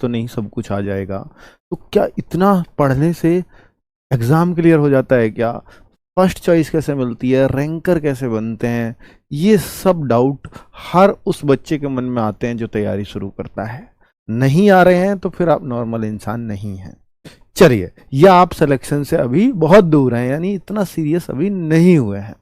तो नहीं सब कुछ आ जाएगा। तो क्या इतना पढ़ने से एग्ज़ाम क्लियर हो जाता है क्या? फर्स्ट चॉइस कैसे मिलती है, रैंकर कैसे बनते हैं, ये सब डाउट हर उस बच्चे के मन में आते हैं जो तैयारी शुरू करता है। नहीं आ रहे हैं तो फिर आप नॉर्मल इंसान नहीं हैं। चलिए, या आप सिलेक्शन से अभी बहुत दूर हैं, यानी इतना सीरियस अभी नहीं हुए हैं।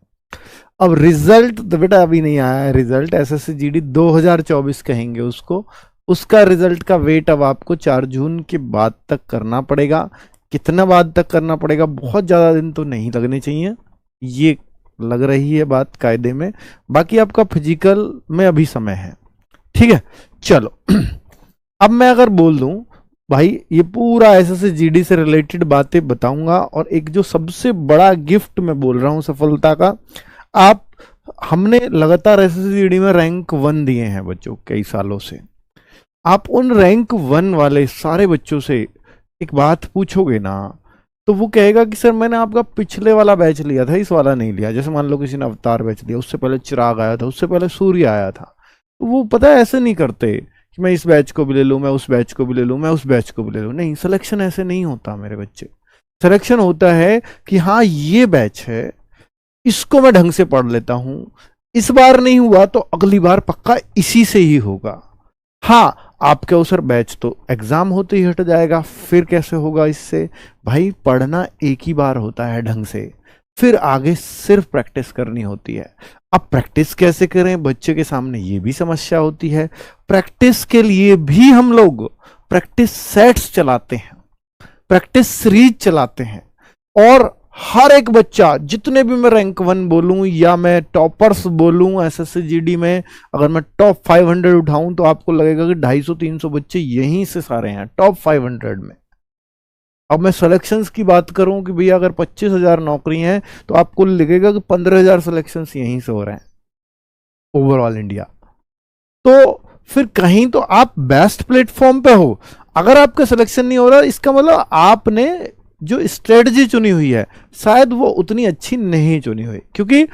अब रिजल्ट तो बेटा अभी नहीं आया है, रिजल्ट एसएससी जीडी 2024 कहेंगे उसको। उसका रिजल्ट का वेट अब आपको 4 जून के बाद तक करना पड़ेगा। कितना बाद तक करना पड़ेगा? बहुत ज़्यादा दिन तो नहीं लगने चाहिए, ये लग रही है बात कायदे में। बाकी आपका फिजिकल में अभी समय है, ठीक है। चलो अब मैं अगर बोल दूं भाई ये पूरा एसएससी जीडी से रिलेटेड बातें बताऊंगा, और एक जो सबसे बड़ा गिफ्ट मैं बोल रहा हूं सफलता का, आप हमने लगातार एसएससी जीडी में रैंक 1 दिए हैं बच्चों कई सालों से। आप उन रैंक 1 वाले सारे बच्चों से एक बात पूछोगे ना, तो वो कहेगा कि सर मैंने आपका पिछले वाला बैच लिया था, इस वाला नहीं लिया। जैसे मान लो किसी ने अवतार बैच लिया, उससे पहले चिराग आया था, उससे पहले सूर्य आया था। तो वो पता है ऐसे नहीं करते कि मैं इस बैच को भी ले लूँ, मैं उस बैच को भी ले लूँ, मैं उस बैच को भी ले लूँ। नहीं, सिलेक्शन ऐसे नहीं होता मेरे बच्चे। सिलेक्शन होता है कि हाँ ये बैच है, इसको मैं ढंग से पढ़ लेता हूँ, इस बार नहीं हुआ तो अगली बार पक्का इसी से ही होगा। हाँ, आपके उस बैच तो एग्जाम होते ही हट जाएगा, फिर कैसे होगा इससे? भाई पढ़ना एक ही बार होता है ढंग से, फिर आगे सिर्फ प्रैक्टिस करनी होती है। अब प्रैक्टिस कैसे करें बच्चे के सामने, ये भी समस्या होती है। प्रैक्टिस के लिए भी हम लोग प्रैक्टिस सेट्स चलाते हैं, प्रैक्टिस सीरीज चलाते हैं, और हर एक बच्चा, जितने भी मैं रैंक 1 बोलूं या मैं टॉपर्स बोलूं एसएससी जीडी में, अगर मैं टॉप 500 उठाऊं तो आपको लगेगा कि 250-300 बच्चे यहीं से सारे हैं टॉप 500 में। अब मैं सिलेक्शंस की बात करूं कि भैया अगर 25,000 नौकरी हैं तो आपको लगेगा कि 15,000 सिलेक्शंस यहीं से हो रहे हैं ओवरऑल इंडिया। तो फिर कहीं तो आप बेस्ट प्लेटफॉर्म पे हो। अगर आपका सिलेक्शन नहीं हो रहा, इसका मतलब आपने जो स्ट्रेटजी चुनी हुई है शायद वो उतनी अच्छी नहीं चुनी हुई, क्योंकि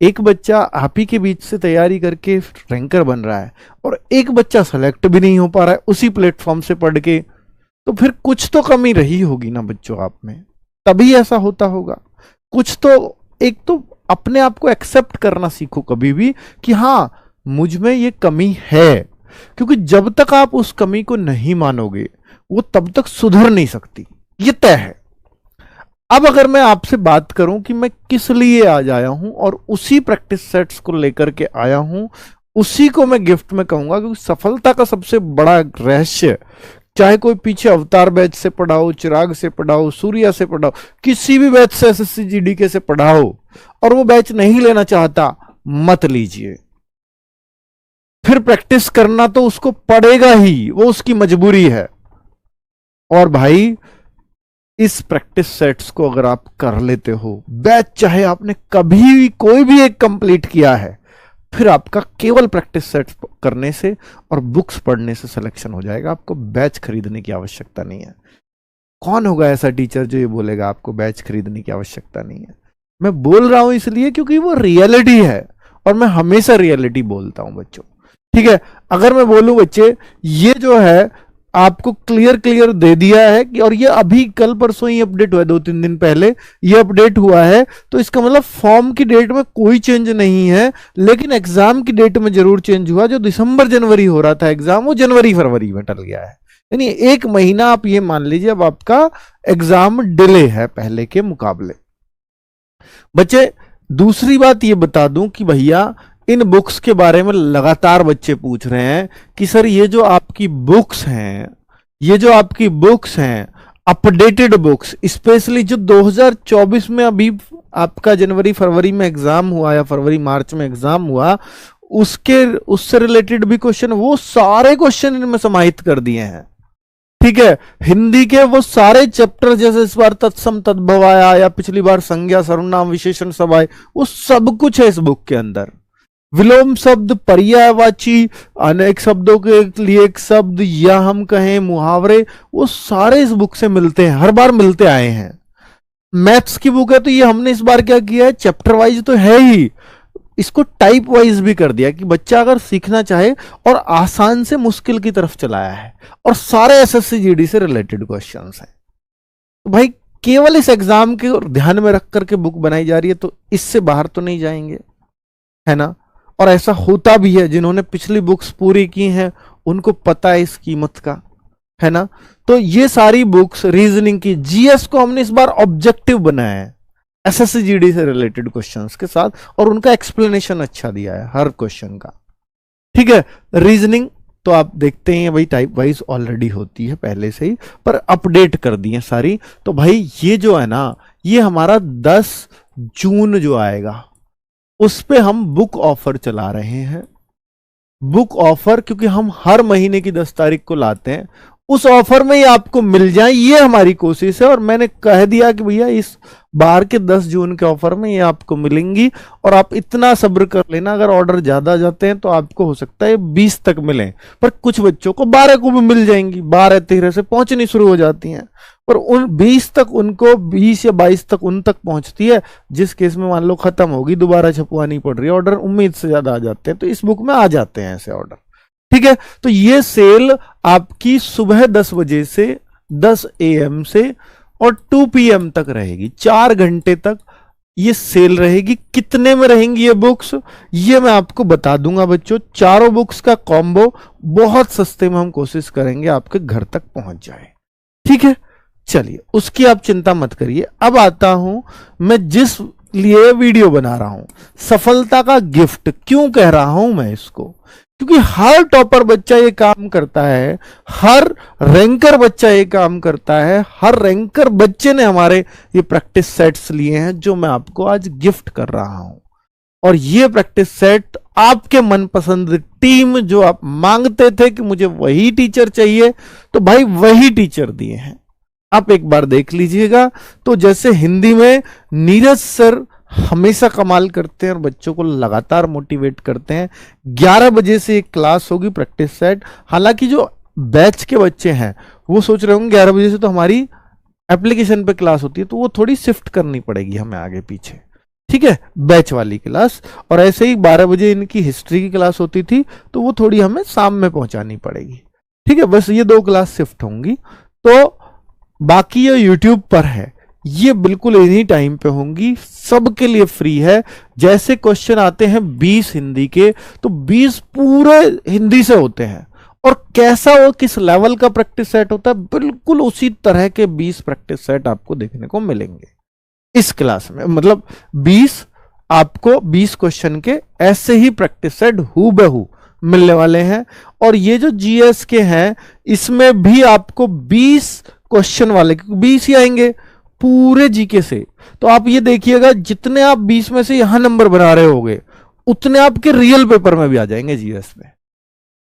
एक बच्चा आप ही के बीच से तैयारी करके रैंकर बन रहा है और एक बच्चा सेलेक्ट भी नहीं हो पा रहा है उसी प्लेटफॉर्म से पढ़ के, तो फिर कुछ तो कमी रही होगी ना बच्चों आप में, तभी ऐसा होता होगा। कुछ तो, एक तो अपने आप को एक्सेप्ट करना सीखो कभी भी कि हाँ मुझ में ये कमी है, क्योंकि जब तक आप उस कमी को नहीं मानोगे वो तब तक सुधर नहीं सकती, ये तय है। अब अगर मैं आपसे बात करूं कि मैं किस लिए आज आया हूं और उसी प्रैक्टिस सेट्स को लेकर के आया हूं, उसी को मैं गिफ्ट में कहूंगा, क्योंकि सफलता का सबसे बड़ा रहस्य, चाहे कोई पीछे अवतार बैच से पढ़ाओ, चिराग से पढ़ाओ, सूर्या से पढ़ाओ, किसी भी बैच से एसएससी जीडीके से पढ़ाओ, और वो बैच नहीं लेना चाहता, मत लीजिए। फिर प्रैक्टिस करना तो उसको पड़ेगा ही, वो उसकी मजबूरी है। और भाई इस प्रैक्टिस सेट्स को अगर आप कर लेते हो, बैच चाहे आपने कभी भी कोई भी एक कंप्लीट किया है, फिर आपका केवल प्रैक्टिस सेट्स करने से और बुक्स पढ़ने से सिलेक्शन हो जाएगा। आपको बैच खरीदने की आवश्यकता नहीं है। कौन होगा ऐसा टीचर जो ये बोलेगा आपको बैच खरीदने की आवश्यकता नहीं है? मैं बोल रहा हूं इसलिए क्योंकि वो रियलिटी है, और मैं हमेशा रियलिटी बोलता हूं बच्चों, ठीक है। अगर मैं बोलूं बच्चे ये जो है आपको क्लियर दे दिया है कि, और ये अभी कल परसों ही अपडेट हुआ है, 2-3 दिन पहले ये अपडेट हुआ है, तो इसका मतलब फॉर्म की डेट में कोई चेंज नहीं है, लेकिन एग्जाम की डेट में जरूर चेंज हुआ। जो दिसंबर जनवरी हो रहा था एग्जाम, वो जनवरी फरवरी में टल गया है, यानी 1 महीना आप ये मान लीजिए अब आपका एग्जाम डिले है पहले के मुकाबले। बच्चे दूसरी बात ये बता दूं कि भैया इन बुक्स के बारे में लगातार बच्चे पूछ रहे हैं कि सर ये जो आपकी बुक्स हैं, ये जो आपकी बुक्स हैं अपडेटेड बुक्स, स्पेशली जो 2024 में अभी आपका जनवरी फरवरी में एग्जाम हुआ या फरवरी मार्च में एग्जाम हुआ, उससे रिलेटेड भी क्वेश्चन, वो सारे क्वेश्चन इनमें समाहित कर दिए हैं, ठीक है। हिंदी के वो सारे चैप्टर, जैसे इस बार तत्सम तद्भव आया या पिछली बार संज्ञा सर्वनाम विशेषण सब आए, वो सब कुछ है इस बुक के अंदर। विलोम शब्द, पर्यायवाची, अनेक शब्दों के लिए एक शब्द, या हम कहें मुहावरे, वो सारे इस बुक से मिलते हैं, हर बार मिलते आए हैं। मैथ्स की बुक है तो ये हमने इस बार क्या किया है, चैप्टर वाइज तो है ही, इसको टाइप वाइज भी कर दिया कि बच्चा अगर सीखना चाहे, और आसान से मुश्किल की तरफ चलाया है, और सारे एसएससी जीडी से रिलेटेड क्वेश्चंस हैं। तो भाई केवल इस एग्जाम के ध्यान में रख करके बुक बनाई जा रही है, तो इससे बाहर तो नहीं जाएंगे, है ना। और ऐसा होता भी है, जिन्होंने पिछली बुक्स पूरी की हैं उनको पता है इस कीमत का, है ना। तो ये सारी बुक्स रीजनिंग की, जीएस को हमने इस बार ऑब्जेक्टिव बनाया है एसएससी जीडी से रिलेटेड क्वेश्चंस के साथ, और उनका एक्सप्लेनेशन अच्छा दिया है हर क्वेश्चन का, ठीक है। रीजनिंग तो आप देखते हैं भाई टाइप वाइज ऑलरेडी होती है पहले से ही, पर अपडेट कर दी है सारी। तो भाई ये जो है ना, ये हमारा 10 जून जो आएगा उस पे हम बुक ऑफर चला रहे हैं। बुक ऑफर, क्योंकि हम हर महीने की 10 तारीख को लाते हैं, उस ऑफर में ही आपको मिल जाए, ये हमारी कोशिश है। और मैंने कह दिया कि भैया इस बार के 10 जून के ऑफर में ये आपको मिलेंगी, और आप इतना सब्र कर लेना, अगर ऑर्डर ज्यादा जाते हैं तो आपको हो सकता है 20 तक मिले, पर कुछ बच्चों को 12 को भी मिल जाएंगी, 12-13 से पहुंचनी शुरू हो जाती हैं, पर उन 20 तक उनको 20 या 22 तक उन तक पहुंचती है, जिस केस में मान लो खत्म होगी, दोबारा छपवानी पड़ रही है, ऑर्डर उम्मीद से ज्यादा आ जाते हैं, तो इस बुक में आ जाते हैं ऐसे ऑर्डर, ठीक है। तो ये सेल आपकी सुबह 10 बजे से 10 AM से और 2 PM तक रहेगी, 4 घंटे तक ये सेल रहेगी। कितने में रहेंगी ये बुक्स, ये मैं आपको बता दूंगा बच्चों। चारों बुक्स का कॉम्बो बहुत सस्ते में हम कोशिश करेंगे आपके घर तक पहुंच जाए, ठीक है। चलिए उसकी आप चिंता मत करिए। अब आता हूं मैं जिस लिए वीडियो बना रहा हूं, सफलता का गिफ्ट। क्यों कह रहा हूं मैं इसको, क्योंकि हर टॉपर बच्चा ये काम करता है, हर रैंकर बच्चा ये काम करता है, हर रैंकर बच्चे ने हमारे ये प्रैक्टिस सेट्स लिए हैं जो मैं आपको आज गिफ्ट कर रहा हूं। और ये प्रैक्टिस सेट आपके मनपसंद टीम, जो आप मांगते थे कि मुझे वही टीचर चाहिए, तो भाई वही टीचर दिए हैं। आप एक बार देख लीजिएगा। तो जैसे हिंदी में नीरज सर हमेशा कमाल करते हैं और बच्चों को लगातार मोटिवेट करते हैं। 11 बजे से एक क्लास होगी प्रैक्टिस सेट। हालांकि जो बैच के बच्चे हैं वो सोच रहे होंगे 11 बजे से तो हमारी एप्लीकेशन पे क्लास होती है, तो वो थोड़ी शिफ्ट करनी पड़ेगी हमें आगे पीछे, ठीक है, बैच वाली क्लास। और ऐसे ही 12 बजे इनकी हिस्ट्री की क्लास होती थी, तो वो थोड़ी हमें शाम में पहुंचानी पड़ेगी, ठीक है। बस ये 2 क्लास शिफ्ट होंगी। तो बाकी ये यूट्यूब पर है, ये बिल्कुल इन्हीं टाइम पे होंगी, सबके लिए फ्री है। जैसे क्वेश्चन आते हैं 20 हिंदी के, तो 20 पूरे हिंदी से होते हैं। और कैसा वो किस लेवल का प्रैक्टिस सेट होता है, बिल्कुल उसी तरह के 20 प्रैक्टिस सेट आपको देखने को मिलेंगे इस क्लास में। मतलब 20 आपको 20 क्वेश्चन के ऐसे ही प्रैक्टिस सेट हूबहू मिलने वाले हैं। और ये जो जीएस के हैं इसमें भी आपको 20 क्वेश्चन वाले 20 ही आएंगे पूरे जीके से। तो आप ये देखिएगा, जितने आप 20 में से यहां नंबर बना रहे होगे उतने आपके रियल पेपर में भी आ जाएंगे जीएस में।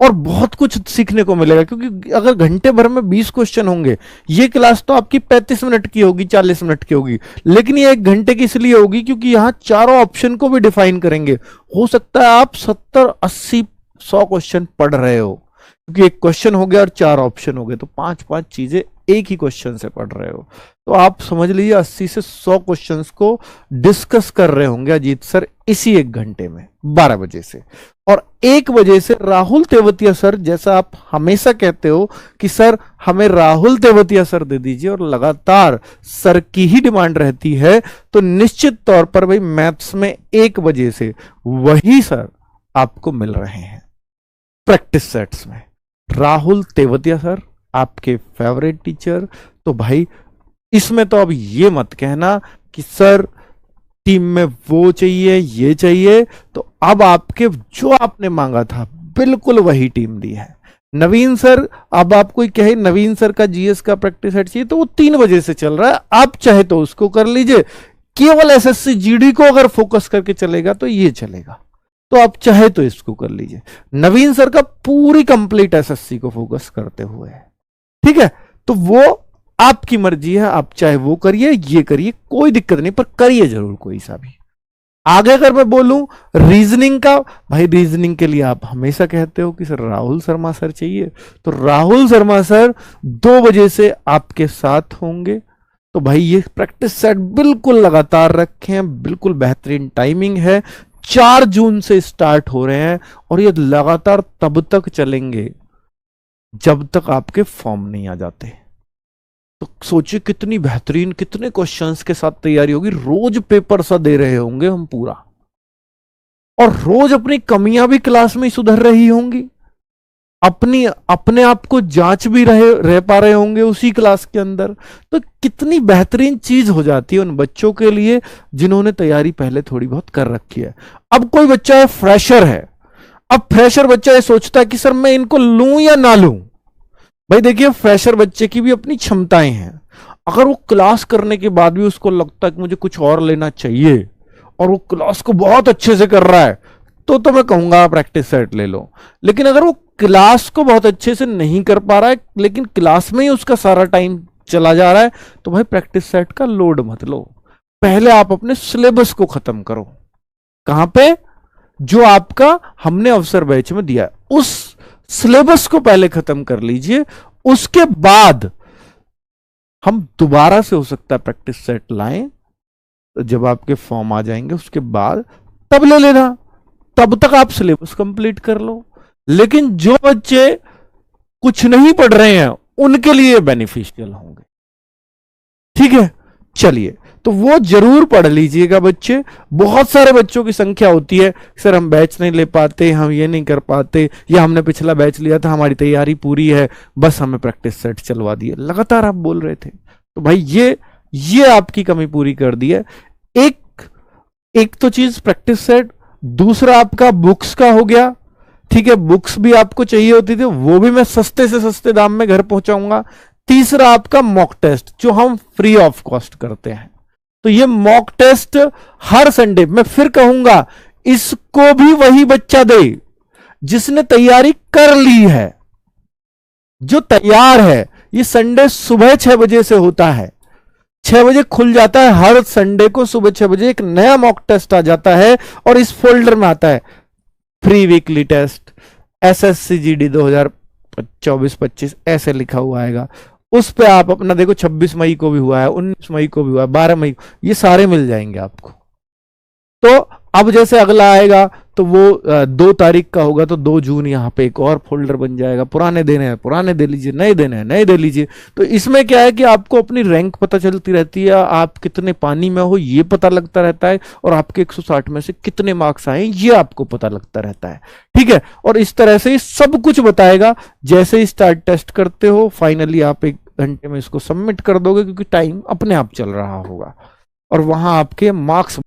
और बहुत कुछ सीखने को मिलेगा, क्योंकि अगर घंटे भर में 20 क्वेश्चन होंगे, ये क्लास तो आपकी 35 मिनट की होगी, 40 मिनट की होगी, लेकिन ये 1 घंटे की इसलिए होगी क्योंकि यहां चारों ऑप्शन को भी डिफाइन करेंगे। हो सकता है आप 70, 80, 100 क्वेश्चन पढ़ रहे हो, क्योंकि एक क्वेश्चन हो गया और 4 ऑप्शन हो गए, तो 5-5 चीजें एक ही क्वेश्चन से पढ़ रहे हो। तो आप समझ लीजिए 80 से 100 क्वेश्चंस को डिस्कस कर रहे होंगे अजीत सर इसी 1 घंटे में 12 बजे से। और 1 बजे से राहुल तेवतिया सर, जैसा आप हमेशा कहते हो कि सर हमें राहुल तेवतिया सर दे दीजिए और लगातार सर की ही डिमांड रहती है, तो निश्चित तौर पर भाई मैथ्स में 1 बजे से वही सर आपको मिल रहे हैं प्रैक्टिस सेट्स में। राहुल तेवतिया सर आपके फेवरेट टीचर। तो भाई इसमें तो अब ये मत कहना कि सर टीम में वो चाहिए ये चाहिए, तो अब आपके जो आपने मांगा था बिल्कुल वही टीम दी है। नवीन सर, अब आप कोई कहे नवीन सर का जीएस का प्रैक्टिस सेट चाहिए, तो वो 3 बजे से चल रहा है, आप चाहे तो उसको कर लीजिए। केवल एसएससी जीडी को अगर फोकस करके चलेगा तो ये चलेगा, तो आप चाहे तो इसको कर लीजिए। नवीन सर का पूरी कंप्लीट एसएससी को फोकस करते हुए है, ठीक है। तो वो आपकी मर्जी है, आप चाहे वो करिए ये करिए, कोई दिक्कत नहीं, पर करिए जरूर कोई सा भी। आगे अगर मैं बोलूं रीजनिंग का, भाई रीजनिंग के लिए आप हमेशा कहते हो कि सर राहुल शर्मा सर चाहिए, तो राहुल शर्मा सर 2 बजे से आपके साथ होंगे। तो भाई ये प्रैक्टिस सेट बिल्कुल लगातार रखें, बिल्कुल बेहतरीन टाइमिंग है। 4 जून से स्टार्ट हो रहे हैं और ये लगातार तब तक चलेंगे जब तक आपके फॉर्म नहीं आ जाते। तो सोचिए कितनी बेहतरीन, कितने क्वेश्चंस के साथ तैयारी होगी। रोज पेपर सा दे रहे होंगे हम पूरा, और रोज अपनी कमियां भी क्लास में सुधर रही होंगी, अपने आप को जांच भी रह पा रहे होंगे उसी क्लास के अंदर। तो कितनी बेहतरीन चीज हो जाती है उन बच्चों के लिए जिन्होंने तैयारी पहले थोड़ी बहुत कर रखी है। अब कोई बच्चा है फ्रेशर है, अब फ्रेशर बच्चा ये सोचता है कि सर मैं इनको लूं या ना लूं। भाई देखिए, फ्रेशर बच्चे की भी अपनी क्षमताएं हैं। अगर वो क्लास करने के बाद भी उसको लगता है कि मुझे कुछ और लेना चाहिए और वो क्लास को बहुत अच्छे से कर रहा है, तो मैं कहूंगा प्रैक्टिस सेट ले लो। लेकिन अगर वो क्लास को बहुत अच्छे से नहीं कर पा रहा है लेकिन क्लास में ही उसका सारा टाइम चला जा रहा है, तो भाई प्रैक्टिस सेट का लोड मत लो। पहले आप अपने सिलेबस को खत्म करो। कहां पे? जो आपका हमने अवसर बैच में दिया है, उस सिलेबस को पहले खत्म कर लीजिए। उसके बाद हम दोबारा से हो सकता है प्रैक्टिस सेट लाएं, तो जब आपके फॉर्म आ जाएंगे उसके बाद तब ले लेना। तब तक आप सिलेबस कंप्लीट कर लो। लेकिन जो बच्चे कुछ नहीं पढ़ रहे हैं उनके लिए बेनिफिशियल होंगे। ठीक है, चलिए, तो वो जरूर पढ़ लीजिएगा बच्चे। बहुत सारे बच्चों की संख्या होती है, सर हम बैच नहीं ले पाते, हम ये नहीं कर पाते, या हमने पिछला बैच लिया था, हमारी तैयारी पूरी है, बस हमें प्रैक्टिस सेट चलवा दिए, लगातार आप बोल रहे थे। तो भाई ये आपकी कमी पूरी कर दी है। एक तो चीज प्रैक्टिस सेट, दूसरा आपका बुक्स का हो गया। ठीक है, बुक्स भी आपको चाहिए होती थी, वो भी मैं सस्ते से सस्ते दाम में घर पहुंचाऊंगा। तीसरा आपका मॉक टेस्ट जो हम फ्री ऑफ कॉस्ट करते हैं। तो ये मॉक टेस्ट हर संडे, मैं फिर कहूंगा, इसको भी वही बच्चा दे जिसने तैयारी कर ली है, जो तैयार है। ये संडे सुबह 6 बजे से होता है, 6 बजे खुल जाता है। हर संडे को सुबह 6 बजे एक नया मॉक टेस्ट आ जाता है और इस फोल्डर में आता है फ्री वीकली टेस्ट SSCGD 2024-25 ऐसे लिखा हुआ आएगा। उस पे आप अपना देखो, 26 मई को भी हुआ है, 19 मई को भी हुआ है, 12 मई को, ये सारे मिल जाएंगे आपको। तो अब जैसे अगला आएगा तो वो 2 तारीख का होगा, तो 2 जून यहाँ पे एक और फोल्डर बन जाएगा। पुराने देने हैं पुराने दे लीजिए, नए देने हैं नए दे लीजिए। तो इसमें क्या है कि आपको अपनी रैंक पता चलती रहती है, आप कितने पानी में हो ये पता लगता रहता है, और आपके 160 में से कितने मार्क्स आए ये आपको पता लगता रहता है। ठीक है, और इस तरह से सब कुछ बताएगा। जैसे ही स्टार्ट टेस्ट करते हो, फाइनली आप 1 घंटे में इसको सबमिट कर दोगे, क्योंकि टाइम अपने आप चल रहा होगा और वहां आपके मार्क्स